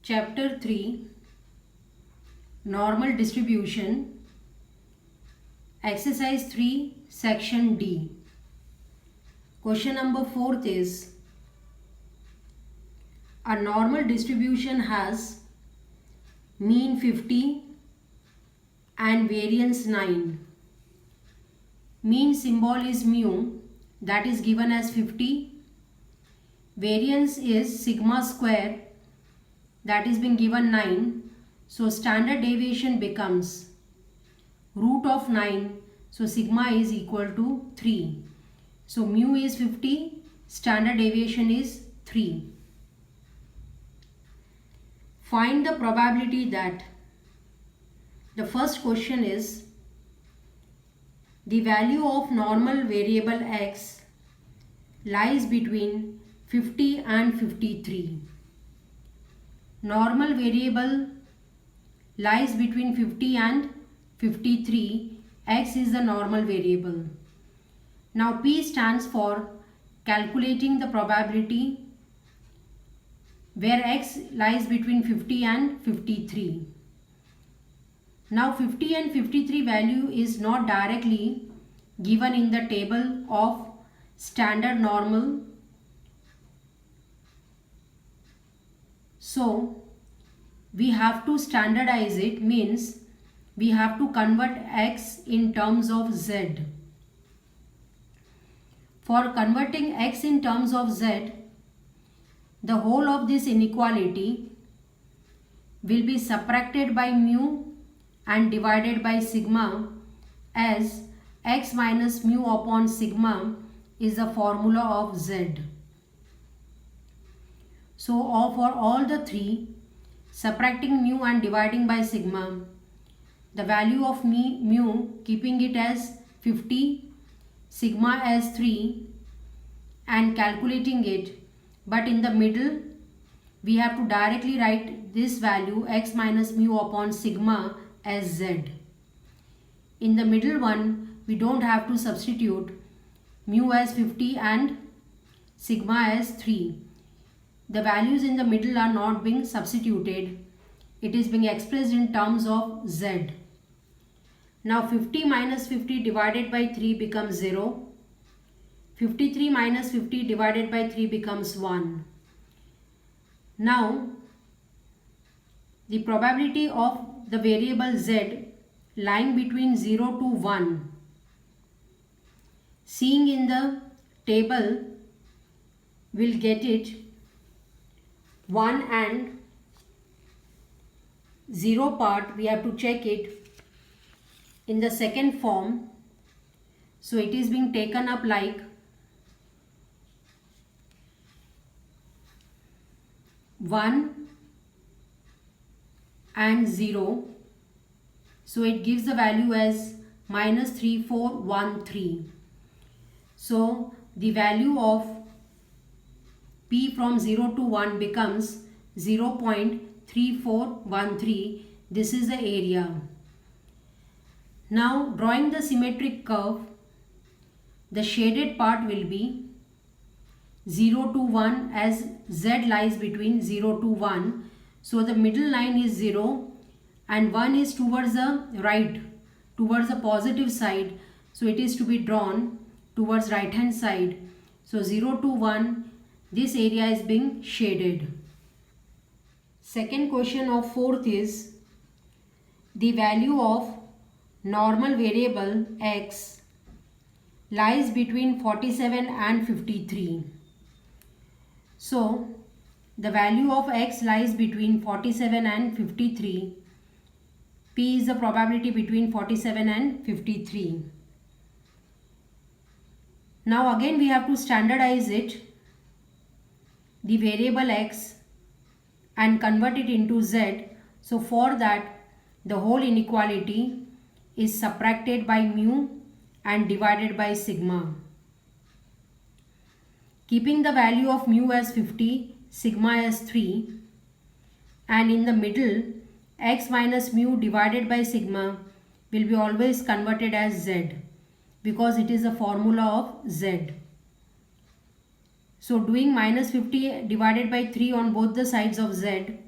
Chapter 3 Normal Distribution, Exercise 3, Section D. Question number 4 is, a normal distribution has mean 50 and variance 9. Mean symbol is mu, that is given as 50. Variance is sigma square, that is being given 9. So standard deviation becomes root of 9. So sigma is equal to 3. So mu is 50, standard deviation is 3. Find the probability that, the first question is, the value of normal variable x lies between 50 and 53. Normal variable lies between 50 and 53. X is the normal variable. Now P stands for calculating the probability where x lies between 50 and 53. Now 50 and 53 value is not directly given in the table of standard normal. So we have to standardize it, means we have to convert x in terms of z. For converting x in terms of z, the whole of this inequality will be subtracted by mu and divided by sigma, as x minus mu upon sigma is the formula of z. So for all the three, subtracting mu and dividing by sigma, the value of mu, keeping it as 50, sigma as 3 and calculating it, but in the middle we have to directly write this value x minus mu upon sigma as z. In the middle one we don't have to substitute mu as 50 and sigma as 3. The values in the middle are not being substituted. It is being expressed in terms of z. Now 50 minus 50 divided by 3 becomes 0. 53 minus 50 divided by 3 becomes 1. Now the probability of the variable z lying between 0 to 1. Seeing in the table, we'll get it 1 and 0 part, we have to check it in the second form. So it is being taken up like 1 and 0. So it gives the value as minus 3413. So the value of P from 0 to 1 becomes 0.3413. This is the area. Now drawing the symmetric curve, the shaded part will be 0 to 1, as z lies between 0 to 1. So the middle line is 0 and 1 is towards the right, towards the positive side. So it is to be drawn towards right hand side. So 0 to 1, this area is being shaded. Second question of fourth is, the value of normal variable x lies between 47 and 53. So the value of x lies between 47 and 53. P is the probability between 47 and 53. Now again we have to standardize it, the variable x, and convert it into z. So for that, the whole inequality is subtracted by mu and divided by sigma. Keeping the value of mu as 50, sigma as 3, and in the middle x minus mu divided by sigma will be always converted as z, because it is a formula of z. So doing minus 50 divided by 3 on both the sides of z,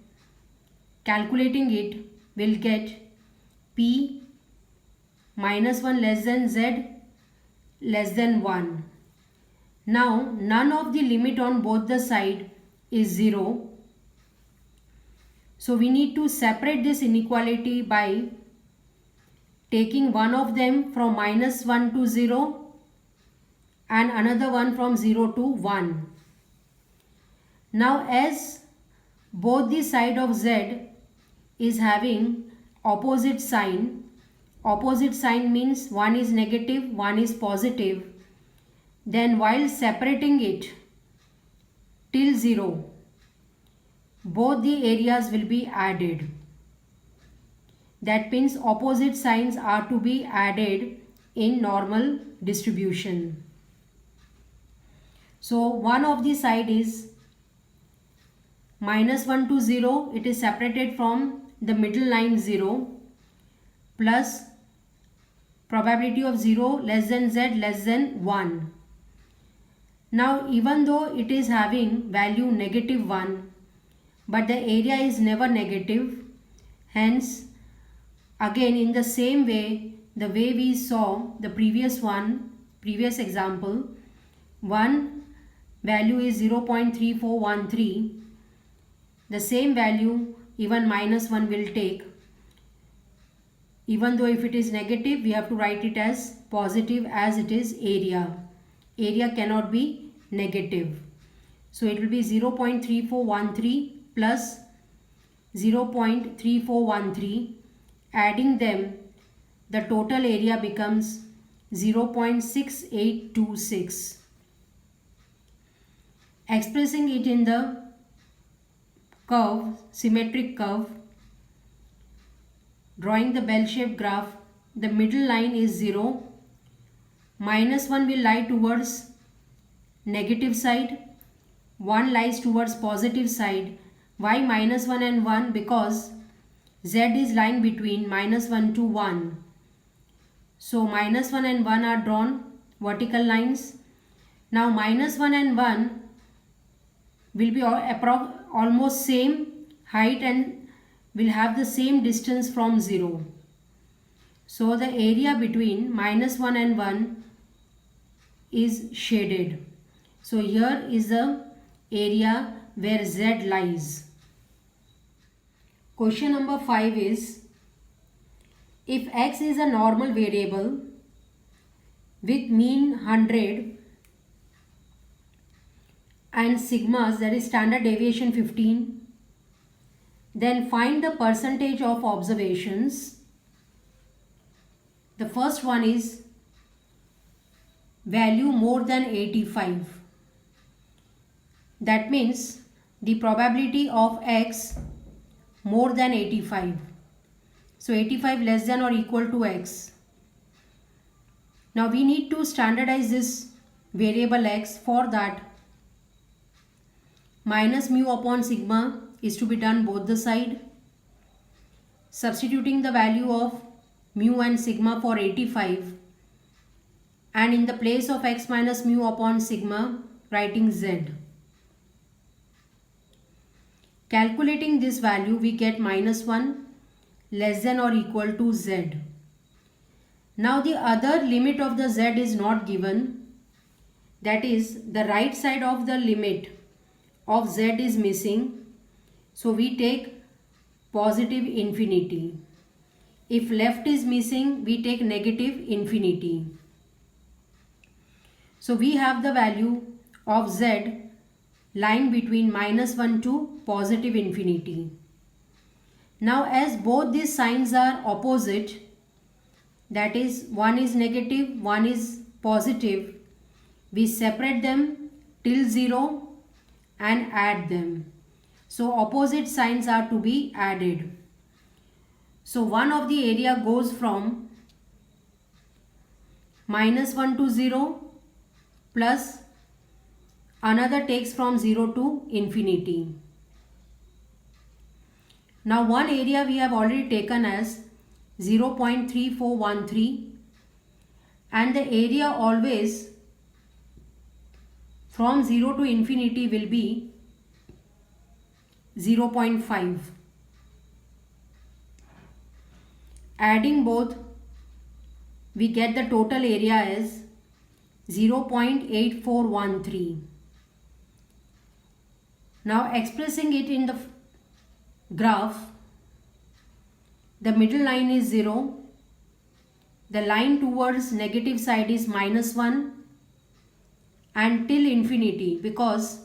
calculating it, will get P minus 1 less than Z less than 1. Now none of the limit on both the side is 0. So we need to separate this inequality by taking one of them from minus 1 to 0 and another one from 0 to 1. Now as both the side of Z is having opposite sign means one is negative, one is positive, then while separating it till 0, both the areas will be added. That means opposite signs are to be added in normal distribution. So one of the side is minus 1 to 0, it is separated from the middle line 0 plus probability of 0 less than Z less than 1. Now even though it is having value negative 1, but the area is never negative, hence again in the same way, the way we saw the previous example, one value is 0.3413, the same value even minus 1 will take. Even though if it is negative, we have to write it as positive as it is area. Area cannot be negative. So it will be 0.3413 plus 0.3413. Adding them, the total area becomes 0.6826. Expressing it in the curve, symmetric curve, drawing the bell-shaped graph, the middle line is 0. Minus 1 will lie towards negative side, 1 lies towards positive side. Why minus 1 and 1? Because Z is lying between minus 1 to 1. So minus 1 and 1 are drawn vertical lines. Now minus 1 and 1 will be almost same height and will have the same distance from 0. So the area between minus 1 and 1 is shaded. So here is the area where Z lies. Question number 5 is, if X is a normal variable with mean 100 and sigmas, that is standard deviation 15, then find the percentage of observations. The first one is value more than 85. That means the probability of X more than 85. So 85 less than or equal to X. Now we need to standardize this variable X. For that, minus mu upon sigma is to be done both the side. Substituting the value of mu and sigma for 85, and in the place of X minus mu upon sigma, writing Z. Calculating this value, we get minus 1 less than or equal to Z. Now the other limit of the Z is not given. That is, the right side of the limit of Z is missing. So we take positive infinity. If left is missing, we take negative infinity. So we have the value of Z lying between minus 1 to positive infinity. Now as both these signs are opposite, that is one is negative, one is positive, we separate them till 0 and add them. So opposite signs are to be added. So one of the area goes from minus 1 to 0 plus another takes from 0 to infinity. Now one area we have already taken as 0.3413, and the area always from 0 to infinity will be 0.5. Adding both, we get the total area as 0.8413. Now expressing it in the graph, the middle line is 0, the line towards negative side is -1, and till infinity, because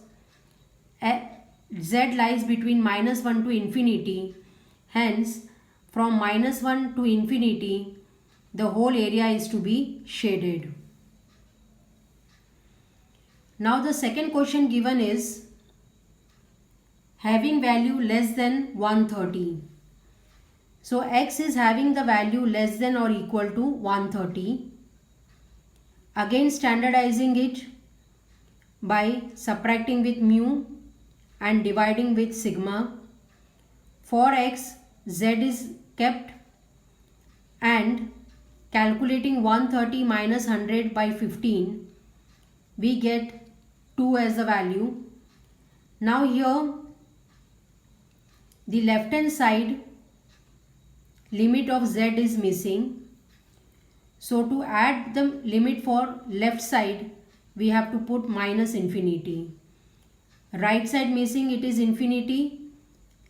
z lies between -1 to infinity, hence from -1 to infinity the whole area is to be shaded. Now the second question given is having value less than 130. So x is having the value less than or equal to 130. Again standardizing it by subtracting with mu and dividing with sigma. For x, z is kept, and calculating 130 minus 100 by 15, we get 2 as the value. Now here the left hand side limit of z is missing. So to add the limit for left side, we have to put minus infinity. Right side missing, it is infinity.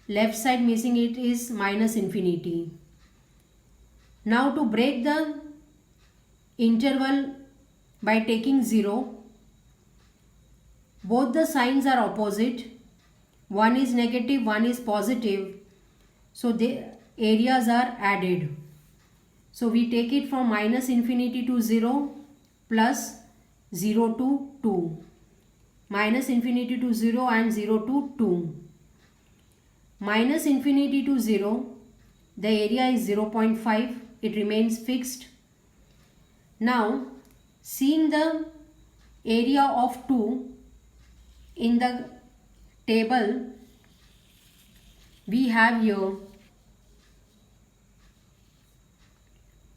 Left side missing, it is minus infinity. Now to break the interval by taking 0, both the signs are opposite. One is negative, one is positive. So the areas are added. So we take it from minus infinity to 0 plus 0 to 2. Minus infinity to 0 and 0 to 2. Minus infinity to 0, the area is 0.5. It remains fixed. Now seeing the area of 2 in the table, we have here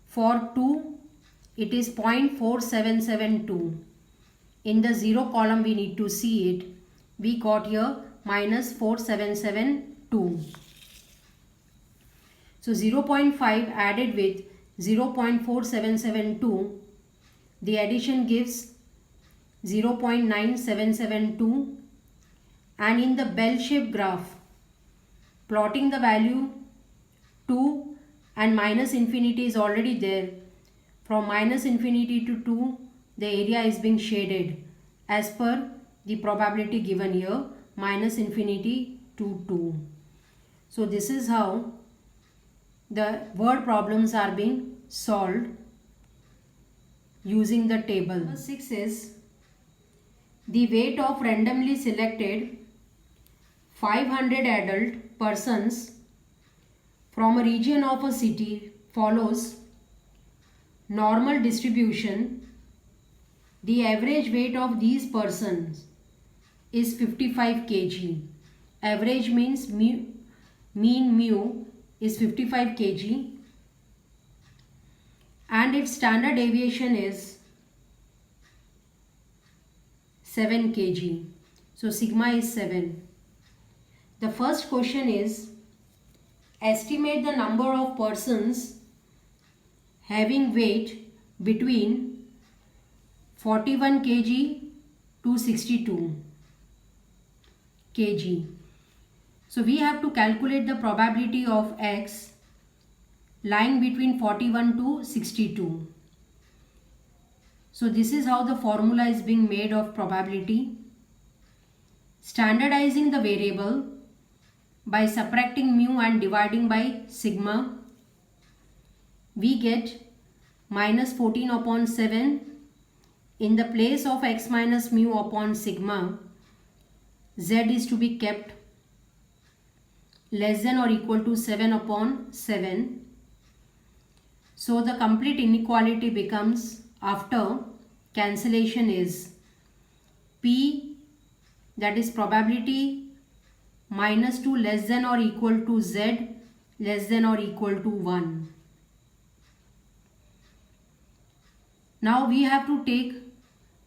for 2 it is 0.4772. In the 0 column we need to see it. We got here minus 4772. So 0.5 added with 0.4772, the addition gives 0.9772, and in the bell-shaped graph, plotting the value 2 and minus infinity is already there. From minus infinity to 2, the area is being shaded as per the probability given here, minus infinity to 2. So this is how the word problems are being solved using the table. Number 6 is the weight of randomly selected 500 adult persons from a region of a city follows normal distribution. The average weight of these persons is 55 kg. Average means mean mu is 55 kg and its standard deviation is 7 kg. So sigma is 7. The first question is estimate the number of persons having weight between 41 kg to 62 kg. So we have to calculate the probability of x lying between 41 to 62. So this is how the formula is being made of probability. Standardizing the variable by subtracting mu and dividing by sigma, we get minus 14 upon 7. In the place of x minus mu upon sigma, z is to be kept less than or equal to 7 upon 7. So the complete inequality becomes, after cancellation, is P, that is probability, minus 2 less than or equal to z less than or equal to 1. Now we have to take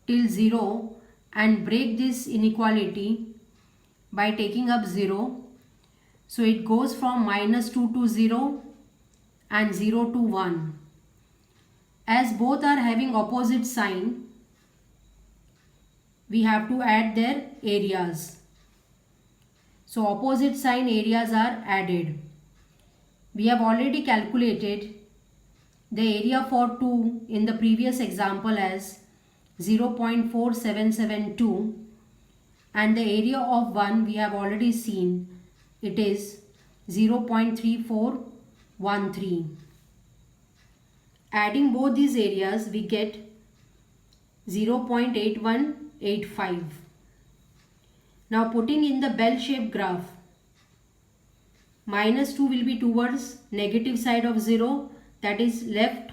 till 0 and break this inequality by taking up 0. So it goes from minus 2 to 0 and 0 to 1. As both are having opposite sign, we have to add their areas. So opposite sign areas are added. We have already calculated the area for 2 in the previous example as 0.4772, and the area of 1 we have already seen, it is 0.3413. Adding both these areas we get 0.8185. Now putting in the bell-shaped graph, -2 will be towards negative side of 0, that is left,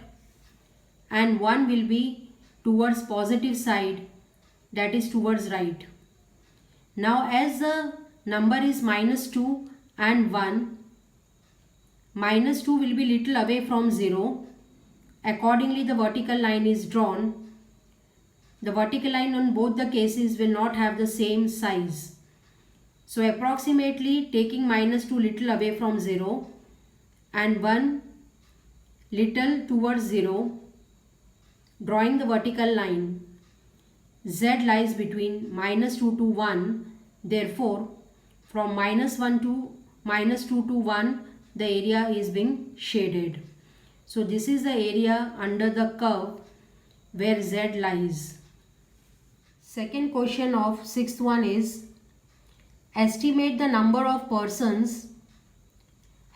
and 1 will be towards positive side, that is towards right. Now as the number is -2 and 1, -2 will be little away from 0. Accordingly the vertical line is drawn. The vertical line on both the cases will not have the same size. So approximately taking -2 little away from 0 and 1 little towards 0, drawing the vertical line, Z lies between -2 to 1. Therefore, from -1 to -2 to 1, the area is being shaded. So this is the area under the curve where Z lies. Second question of sixth one is, estimate the number of persons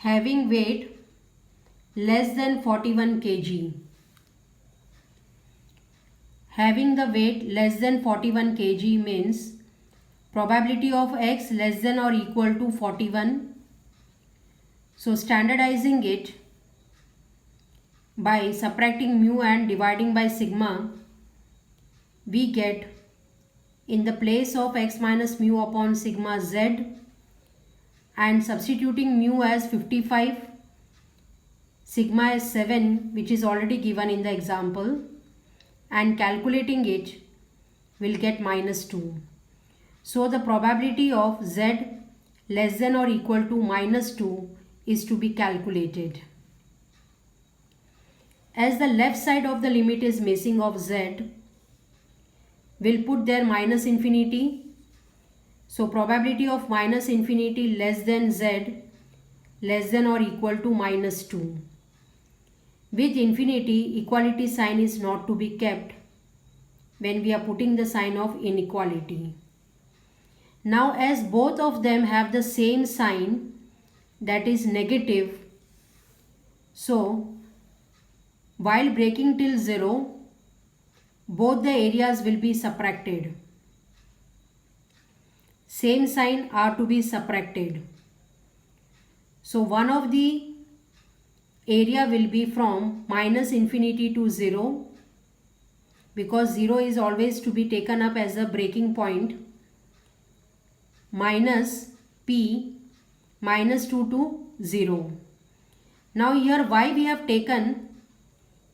having weight less than 41 kg. Having the weight less than 41 kg means probability of x less than or equal to 41. So standardizing it by subtracting mu and dividing by sigma, we get in the place of x minus mu upon sigma z, and substituting mu as 55, sigma as 7, which is already given in the example, and calculating it, will get -2. So the probability of z less than or equal to -2 is to be calculated. As the left side of the limit is missing of z, we'll put there -infinity. So probability of -infinity less than z less than or equal to -2. With infinity, equality sign is not to be kept when we are putting the sign of inequality. Now as both of them have the same sign, that is negative, so while breaking till 0, both the areas will be subtracted. Same sign are to be subtracted. So one of the area will be from -infinity to 0, because 0 is always to be taken up as a breaking point, minus p -2 to 0. Now here why we have taken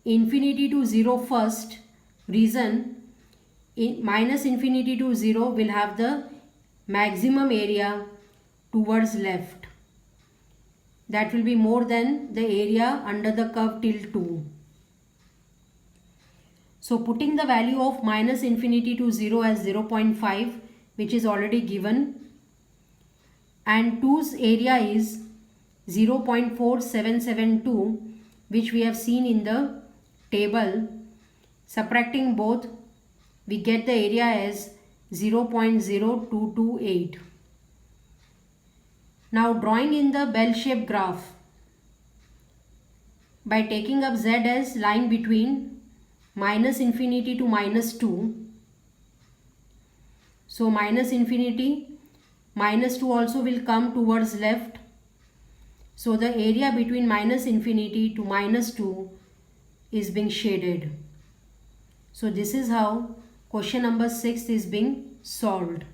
infinity to 0 first? Reason, -infinity to 0 will have the maximum area towards left. That will be more than the area under the curve till 2. So putting the value of -infinity to 0 as 0.5, which is already given, and 2's area is 0.4772, which we have seen in the table. Subtracting both, we get the area as 0.0228. Now drawing in the bell-shaped graph, by taking up z as lying between -infinity to -2, so -infinity, -2 also will come towards left. So the area between -infinity to -2 is being shaded. So this is how question number 6 is being solved.